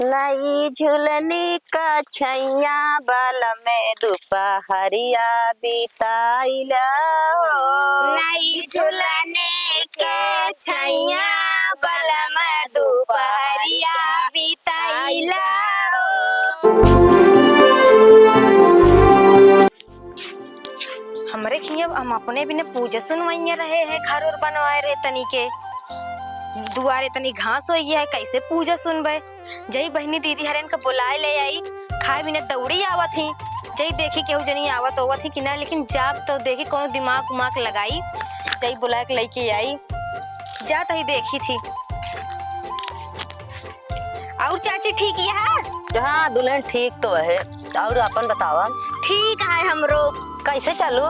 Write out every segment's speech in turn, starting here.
नई झुलनी का छैया बाल में दोपहरिया बिताइला हो। नई झुलने के छैया बाल में दोपहरिया बिताइला हमरे खिया हम अपने भी ने पूजा सुनवाइया रहे हैं, घर और बनवाए रहे तनी के दुआरे तनी घास हो गया है, कैसे पूजा सुनबे। जई बहनी दीदी हरेन का बुलाए ले आई, खाए बिना दौड़ी आवत थी। जई देखी केहू जनी आवत होवत थी कि ना, लेकिन जाब तो देखी कोनो दिमाग उमाग लगाई, जई बुलाए के लेके आई, जात ही देखी थी। और चाची ठीक है? हाँ दुल्हन ठीक तो है। और अपन बतावा। ठीक है हमरो। कैसे चालू?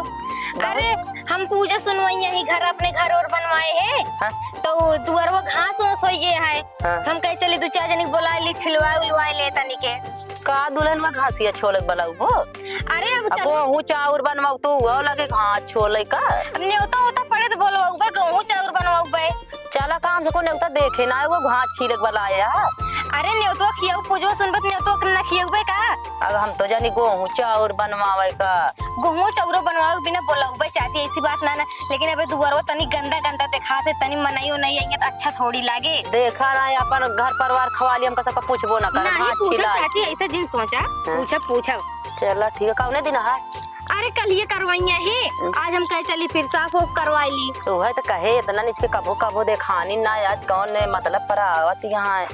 अरे हम पूजा सुनवाइया ही घर अपने घर और बनवाए हैं। हाँ? तो दुआरवा घास वास हो गए है। हाँ? हम कहे चले दो चार जनी बुला ली, छिलवा उलवाए ले तनी के। का दुल्हन में घासिया छोलक बलाऊ हो? अरे अब चल गेहूं चाउर बनवाऊ तो वो लगे घास छोले का। अब न्योता होता पड़े तो बोलवाऊ बे, गेहूं चाउर बनवाऊ बे। चला काम से को न्योता देखे ना वो घास छिलक बलाया। अरे न्योता खियाऊ पूजवा सुनबत न्योता ना खियाऊ बे का। अब हम तो जानी गेहूं चाउर बनवावे का। गेहूं चाउर बनवाऊ बिना बोलाऊ बे चाची, ऐसी बात ना। लेकिन अबे दुआरवा तनी गंदा गंदा दिखाते, तनी मनाइयो नहीं आई तो अच्छा थोड़ी लागे। देखा ना अपन घर परिवार खवाली हम कसका पूछबो ना कर। नहीं पूछा चाची, ऐसा जिन सोचा। पूछा चला ठीक है। कौने दिन है? अरे कल ये करवाइया है, आज हम कहे चली फिर साफ हो करवाई ली। तो है तो कहे इतना नीचे कबो कबो देखानी ना, आज कौन ने मतलब पर आवत यहाँ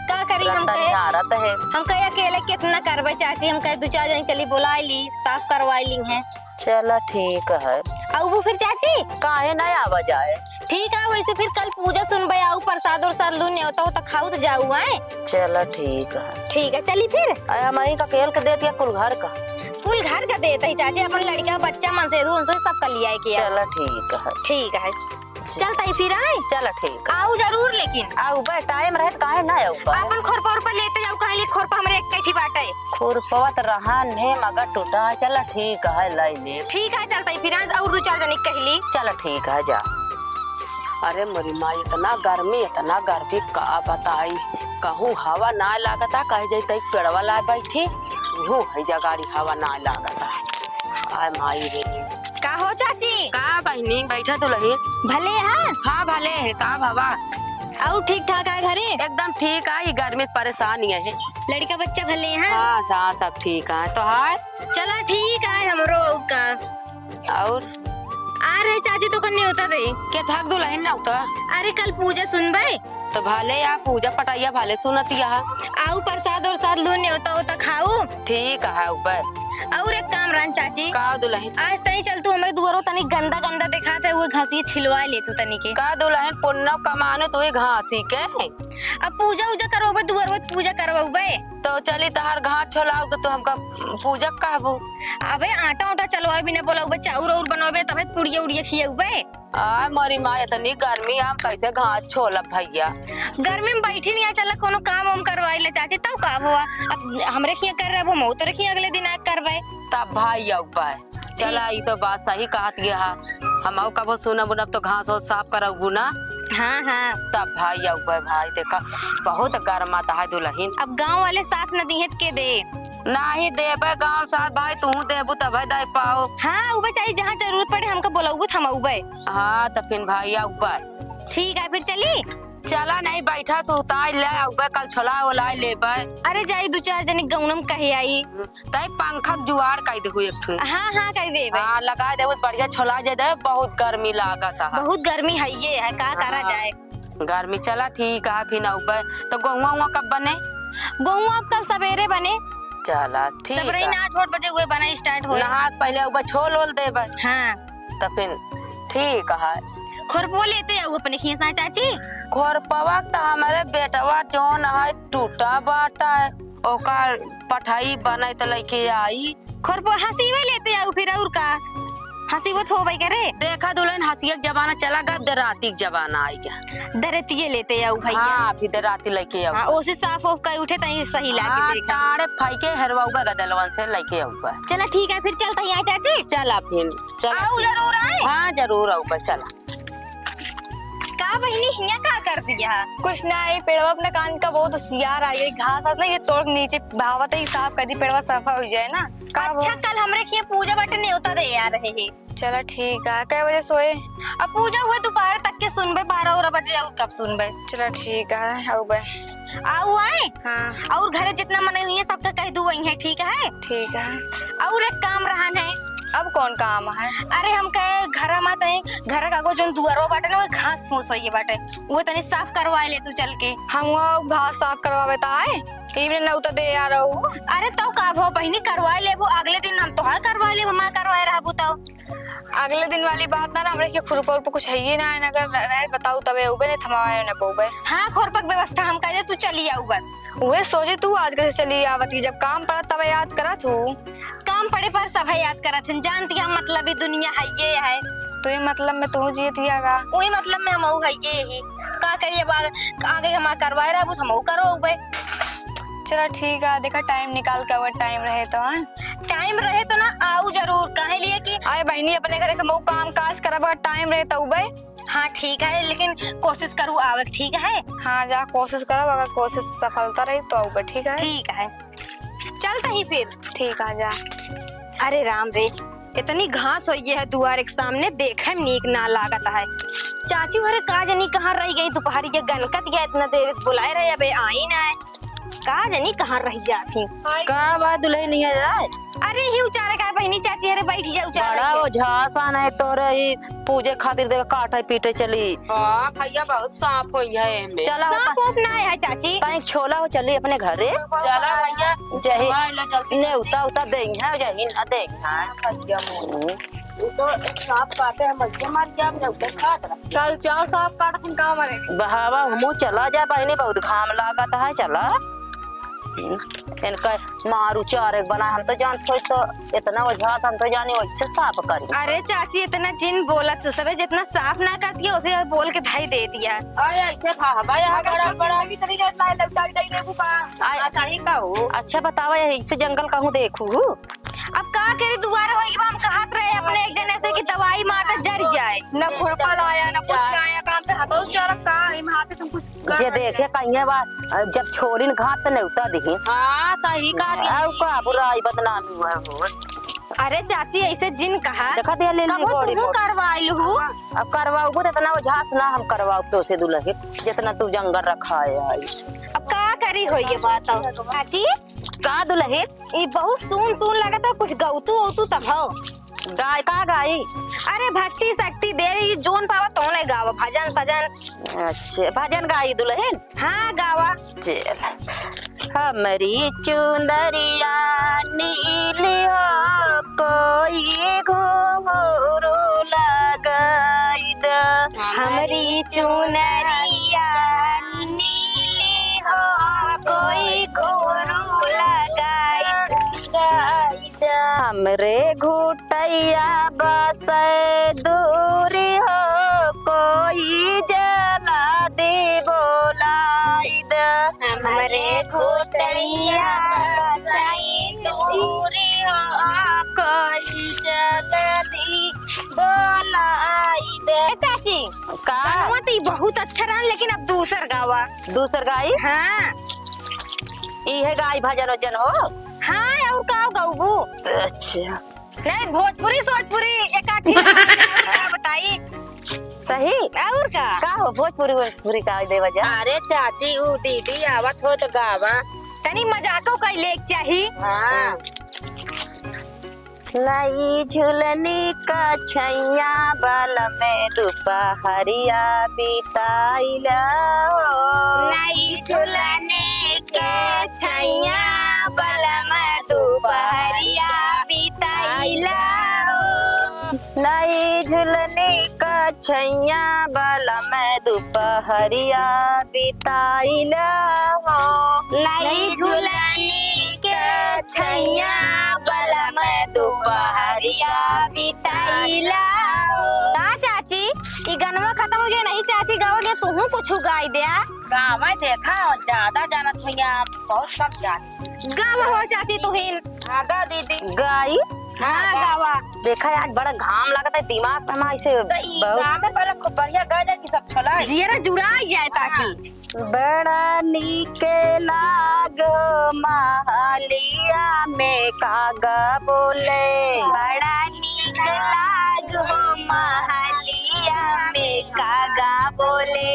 का करी। हम कहे अकेले कितना करबे चाची, हम कहे दो चार जन चली बुलाई ली, साफ करवाई ली है। चला ठीक है। अब वो फिर चाची काहे ना आवा जाए। ठीक है, वैसे फिर कल पूजा सुनबे, आऊ प्रसाद और साथ लूने होता हो तो खाऊ तो जाऊ है। चला ठीक है। ठीक है चली फिर। आया मई का केल के दे दिया कुल घर का। फुल घर का देता ही चाची, अपन लड़का बच्चा मन से उनसे सब कर लिया है किया। चला ठीक है। ठीक है चलता ही फिर आए। चला ठीक है। आऊ जरूर, लेकिन आऊ बे टाइम रहे तो काहे ना आऊ। अपन खोरपा और पर लेते जाऊ, कहे लिए खोरपा हमरे एक कैठी बाटे। खुरपवा तो रहा ने मगर टूटा। चला ठीक है लाई ले। ठीक है चलता ही फिर आज, और दो चार जनी कहली। चला ठीक है जा। अरे मोरी माँ इतना गर्मी का बताई। कहूँ हवा ना लागता, कहे जाते पेड़वा ला बैठी यूं है जगारी हवा ना लागता। आय माई रे का हो चाची? का बहनी बैठा तो लही। भले है। हाँ भले है का बाबा। और ठीक ठाक है घरे? एकदम ठीक है। गर्मी से परेशान है। लड़का बच्चा भले है? हाँ सब ठीक है। तो हार चला ठीक है हमरो का। और आ रहे चाची तो करने होता दे क्या थक दो लहन ना होता। अरे कल पूजा सुनबे तो भाले या पूजा पटाइया भाले सुनती है। आऊ प्रसाद और साथ लूने होता खाऊ। ठीक है ऊपर। और एक काम रान चाची, का दुल्हन आज तनी चल तू हमरे दुआरो तनी गंदा गंदा दिखाते हुए घासी छिलवा ले तू तनी के। का दुल्हन पुण्य कमाने तो घासी के। अब पूजा उजा करवाबे दुआरो पूजा करवाबे तो चली तहार घास छोलाओ तो हमका पूजा कहबो। अबे आटा उटा चलवाए बिना बोलाबे, चाउर और बनवाबे तबे पुड़िया उड़िया खियाबे। आ मोरी माँ इतनी गर्मी हम कैसे घास छोला भैया। गर्मी में बैठी नहीं चल कोनो काम हम करवाई ले चाची, तब का हुआ। अब हमरे खिया कर रहे वो तो रखिए अगले दिन आ करवाए तब भाई उपाय। चला ये तो बात सही कहत गया। हम कबो सुनब उनब तो घास हो साफ करबू ना। हाँ तब भाई उपाय। भाई देखा बहुत गर्माता है दुल्हन। अब गांव वाले साथ न दिहत के दे नहीं देबे गांव साथ भाई तू देबू तब दे पाओ। हाँ उबे चाहिए जहाँ जरूरत पड़े हमको बोलाऊ हम उबे। हाँ तो फिर भाई उपाय। ठीक है फिर चली। चला नहीं बैठा सुताई ले उबे कल छोला ओला लेबे। अरे जाई दो चार जनी गौनम कहे आई तई पंखा जुआड़ कई दे एक ठो। हाँ कह देबे। हाँ लगा देबो बढ़िया छोला जे दे। बहुत गर्मी लागत है। बहुत गर्मी है ये है का करा जाए। गर्मी चला ठीक है फिर उबे। तो गौवा कब बने? गौवा अब कल सवेरे बने। चला ठीक सबरे 8 बजे हुए बना स्टार्ट हो। नहा पहले उबे छोल ओल देबे। हाँ तो फिर ठीक है। खोरपो लेते आऊ अपने खिया चाची। खोरपवा तो हमारे बेटवा जोन है टूटा बाटा है ओकर पठाई बने तो लेके आई। खोरपो हसीवे लेते आऊ फिर और का हसीवत हो भाई करे। देखा दुल्हन हसीया जमाना चला गया, दराती जमाना आई गया। दरतिये लेते आऊ भैया। हाँ फिर दराती लेके आऊ। हाँ ओसे साफ हो के उठे तई सही लागे देखा। ताड़े फाइके हरवाऊगा गदलवन से लेके आऊगा। चला ठीक है फिर चलता ही चाची। चला फिर चला आऊ जरूर आए। हाँ जरूर आऊगा। चला का बहिनी हिया का कर दिया? कुछ ना है, पेड़वा अपने कान का बहुत होशियार आ गई। घास आत ना ये तोड़ के नीचे बहावत ही साफ कर दी, पेड़वा सफा हो जाए ना। अच्छा कल हमरे के पूजा बटे न्योता दे आ रहे है। चलो ठीक है। कै बजे सोए? अब पूजा हुए दोपहर तक के सुनबे, 12 बजे और कब सुनबे? चलो ठीक है। आओ बे। आओ आए। हाँ और घरे जितना मने हुई है सबका कह दू वही है, ठीक है? ठीक है। और एक काम रहन है। अब कौन काम है? अरे हम कहे घर मत है, घर का जो दुआरो बाटे ना वो घास फूस होई बाटे, वो तनी साफ करवाए ले तू चल के। हम वो घास साफ करवावे ता है इवने न उता दे आ रहू। अरे तो का भो बहिनी करवाए ले, वो अगले दिन हम तोहार करवाए ले, हम करवाए रहबू तो। अगले दिन वाली बात ना हमरे के खुरपा उरपा कुछ है ही ना है, अगर रहे बताऊ तबे उबे ने थमावे न पोबे। हां खोरपक व्यवस्था हम कह दे, तू चली आऊ बस। वे सोचे तू आज कैसे चली आवती, जब काम पड़ा तब याद करत हूँ। काम पड़े पर सब याद करत हन, जानती हम मतलब ही दुनिया है ये है। तो ये मतलब में तू जीती आगा, वही मतलब में हम है ये ही का करिए आगे हम करवाए रहबू हम करो उबे। चलो ठीक है। देखा टाइम निकाल के, अगर टाइम रहे तो। टाइम रहे तो ना आऊ जरूर, काहे लिए कि आए बहनी अपने घरे के काम काज करब, अगर टाइम रहे तो उबे। हाँ ठीक है, लेकिन कोशिश करूँ आवे, ठीक है? हाँ जा कोशिश करब, अगर कोशिश सफलता रही तो उबे, ठीक है? ठीक है चलता ही फिर। ठीक है जा। अरे राम रे, इतनी घास होई है दुआर के सामने, देखे में नीक ना लागत है। चाची हरे का जनी कहाँ रह गई, दोपहर के गनकत गया, इतना देर से बुलाए रहे अबे आई ना है, का जनी कहाँ रह जाती। का बात दुल्हन नहीं है जाए? अरे ही उचारे का बहनी चाची हरे बैठ जा उचारे बड़ा वो झासा नहीं तो रही पूजे खातिर देख काटे पीटे चली। हां भैया बहुत सांप होई है एमे। चला सांप ओप ना है चाची, कहीं छोला हो चली अपने घरे। चला भैया जही ले जल्दी ने उता उता देंगे है, जही ना देंगे भैया वो तो एक सांप काटे है, मच्छी मार के हम उधर काट रहा। चल जाओ साफ काट तुम काम मरे। बहावा हमू चला जा बहनी, बहुत घाम लागत है। चला इनका मारू चारे बना, हम तो जानते हो तो इतना वजह हम तो जाने वैसे साफ करी। अरे चाची इतना जिन बोला तू सबे, जितना साफ ना करती है उसे बोल के धाई दे दिया। आय ऐसे भावा यहाँ बड़ा बड़ा भी सही जात लाए लपटा दे दे बुपा आ सही का हो। अच्छा बतावा इसे जंगल कहूँ देखू। अब का करे दुआरे होई कि हम कहत रहे अपने एक जने से कि दवाई मारता जर जाए। न खुरपा लाया न कुछ लाया, काम से हाथों से चरक का इन हाथे तुम कुछ जे देखे कहीं बात जब छोड़ी घात तो नहीं दिही। हां सही का का बुराई बदनामी हुआ हो। अरे चाची ऐसे जिन कहा देखा दे ले कबो तू करवाइलू। अब करवाऊ तो इतना वो झास ना हम करवाऊ तो से दुल्हे जितना तू जंगल रखा है। अब का करी हो ये बात चाची? का दुल्हे ये बहुत सुन लगता, कुछ गौतू तब हो। गाय का गाय? अरे भक्ति शक्ति देवी जोन पावा तो नहीं गावा, भजन भजन। अच्छा भजन गाई दुल्हन? हाँ गावा। चल हमारी चुंदरिया नीली हो, कोई घुंघरू लगाई दा। हमारी चुनरिया नीली हो, कोई घुंघरू लगाई दा। हमरे घुटैया बस दूरी हो, कोई जला दे बोलाई द। हमरे घुटैया सही दूरी हो, कोई जला दी बोलाई दे। चाची का मत बहुत अच्छा रहा, लेकिन अब दूसर गावा। दूसर गाय? हाँ इहे गाय भजन वजन हो। हाँ और का गाऊबू? अच्छा नहीं भोजपुरी सोजपुरी एकाठी क्या बताइए? सही और का हो भोजपुरी भोजपुरी का दे वजह? अरे चाची ऊ दीदी आवत हो तो गावा। तनी मजाको कैले चाहिए। हां नई झुलनी का छैया बाल में दोपहरिया बिताइला हो। नई झुलने के छैया बलम दोपहरिया बिताइला हो। नई झुलनी का छैया बाल में दोपहरिया बिताइला हो। नई झुलनी के छैया बलम दोपहरिया बिताइला हो। का चाची ई गाना गानवा खत्म हो गया नहीं चाची गाओ दे तू कुछ गाई दे गाँव में देखा ज्यादा जानत भैया बहुत कम जाने। गावा हो चाची तू ही आगा दीदी गाई हाँ गावा देखा आज बड़ा घाम लगता है दिमाग पे हमारा ऐसे बहुत गाँव में पहले खूब बढ़िया गा जाए की सब छोला जियरा जुड़ा जाए ताकि बड़ा नीके लागो महालिया में कागा बोले बड़ा नीक लागो महलिया में कागा बोले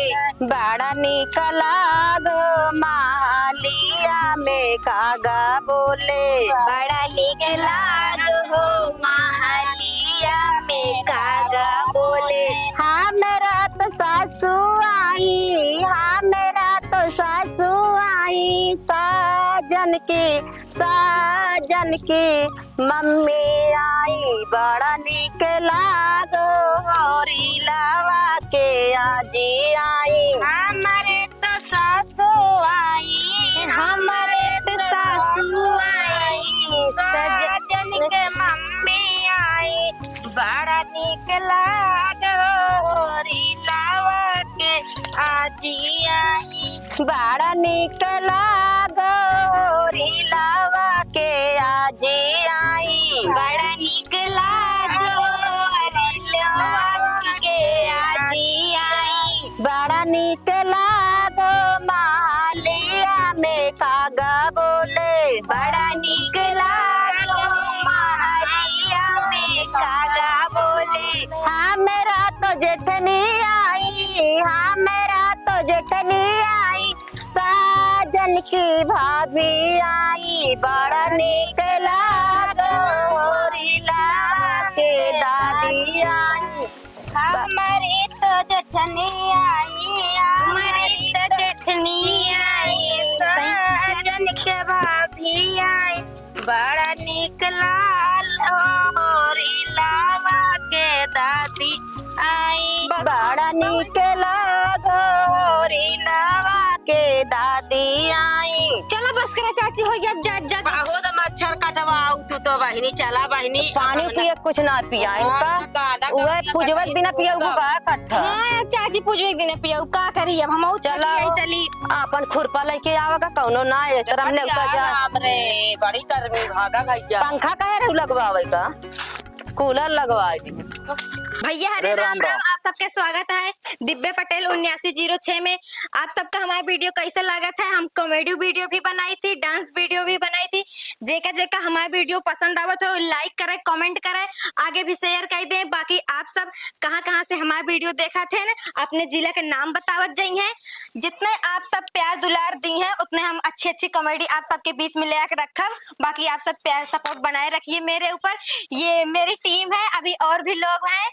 बड़ा नीक लागो महालिया में कागा बोले बड़ा नीक लागो महलिया में कागा बोले हाँ मेरा तो सासू आई, हाँ मेरा तो सासू आई, साजन की मम्मी आई, बड़ा नीक लागो होरी लावा के आजी आई। हमारे तो सासू आई हमारे तो सासू आई सजन के मम्मी आई, बड़ा निक लागो लावा के आजी आई। बड़ा नीक लागो होरी लावा के आजी आई। बड़ा नीक लागो रिलवा के आजी आई। बड़ा नीक लागो महालिया में कागा बोले बड़ा नीक लागो महलिया में कागा बोले हाँ मेरा तो जेठनी आई, हाँ मेरा तो जेठनी आई, साजन की भाभी आई, बड़ा नीक लागो होरी लावा के दादी आई। हमारी तो जठनी आई, हमारी तो जेठनी आई सजन के भाभी आई, बड़ा निक लाल होरी लावा के दादी आई। बड़ा नीक लागो होरी लावा के दादी आई। चलो बस करा चाची हो गया अब जा जा बहुत मच्छर कटवाऊ तू तो बहिनी चला बहिनी पानी पिए कुछ ना पिया इनका वह पुजवक दिन पिया वो का कट्ठा हाँ चाची पूजो एक दिन पिया का करी अब हम चलो चली अपन खुरपा लेके आवेगा कौनो ना है तरम ने उका जा हमरे बड़ी गर्मी भागा भैया पंखा काहे रे लगवावे का कूलर लगवा दी। भैया हरे राम राम आप सबके स्वागत है दिव्य पटेल 7906 में। आप सबका हमारा वीडियो कैसा लगा था? हम कॉमेडी वीडियो भी बनाई थी, डांस वीडियो भी बनाई थी। जेका जेका हमारा वीडियो पसंद आवत हो लाइक करे, कमेंट करे, आगे भी शेयर कर दे। बाकी आप सब कहाँ से हमारा वीडियो देखा थे ना अपने जिला के नाम बतावत जाई हैं। जितने आप सब प्यार दुलार दी हैं उतने हम अच्छी कॉमेडी आप सबके बीच में ले आकर रखब। बाकी आप सब प्यार सपोर्ट बनाए रखिए मेरे ऊपर। ये मेरी टीम है, अभी और भी लोग हैं।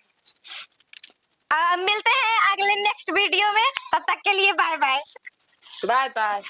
मिलते हैं अगले नेक्स्ट वीडियो में, तब तक के लिए बाय बाय। Bye bye.